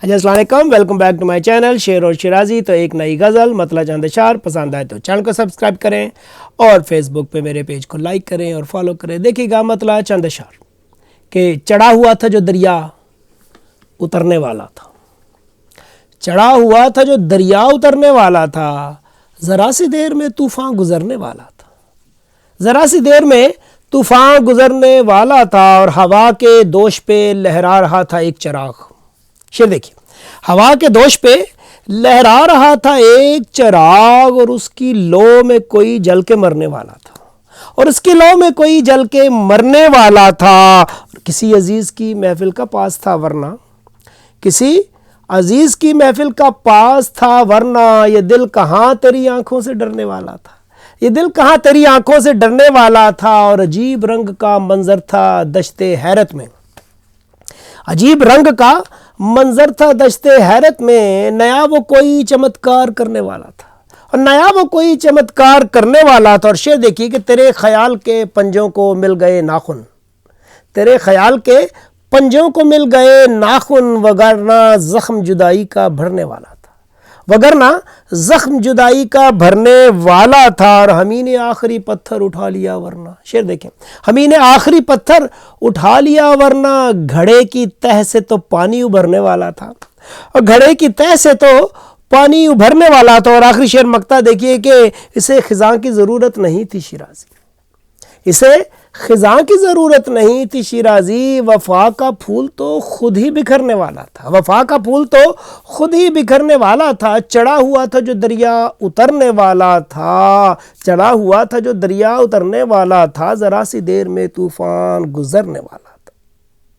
जी अस्सलाम वालेकुम, welcome back to my channel शेर और शिराजी। तो एक नई गज़ल मतला चंद अशार पसंद आए तो चैनल को सब्सक्राइब करें और फेसबुक पे मेरे पेज को लाइक करें और फॉलो करें। देखिएगा मतला चंद अशार कि चढ़ा हुआ था जो दरिया उतरने वाला था, चढ़ा हुआ था जो दरिया उतरने वाला था, ज़रा सी देर में तूफ़ान गुज़रने वाला था, ज़रा सी देर में तूफ़ान गुज़रने वाला था और हवा के दोष पे लहरा रहा था एक चिराग। शेर देखिए, हवा के दोष पे लहरा रहा था एक चिराग और उसकी लौ में कोई जल के मरने वाला था, और उसकी लौ में कोई जल के मरने वाला था। किसी अजीज़ की महफिल का पास था वरना, किसी अजीज़ की महफिल का पास था वरना, ये दिल कहाँ तेरी आंखों से डरने वाला था, ये दिल कहाँ तेरी आंखों से डरने वाला था। और अजीब रंग का मंजर था दश्ते हैरत में, अजीब रंग का मंजर था दश्ते हैरत में, नया वो कोई चमत्कार करने वाला था, और नया वो कोई चमत्कार करने वाला था। और शेर देखिए कि तेरे ख्याल के पंजों को मिल गए नाखून, तेरे ख्याल के पंजों को मिल गए नाखून, वगरना ज़ख्म जुदाई का भरने वाला था, वगरना ज़ख्म जुदाई का भरने वाला था। और हमी ने आखिरी पत्थर उठा लिया वरना, शेर देखें, हमी ने आखिरी पत्थर उठा लिया वरना, घड़े की तह से तो पानी उभरने वाला था, और घड़े की तह से तो पानी उभरने वाला था। और आखिरी शेर मक्ता देखिए कि इसे खिज़ां की ज़रूरत नहीं थी शिराजी, इसे खिज़ां की ज़रूरत नहीं थी शिराजी, वफ़ा का फूल तो खुद ही बिखरने वाला था, वफ़ा का फूल तो खुद ही बिखरने वाला था। चढ़ा हुआ था जो दरिया उतरने वाला था, चढ़ा हुआ था जो दरिया उतरने वाला था, ज़रा सी देर में तूफ़ान गुज़रने वाला।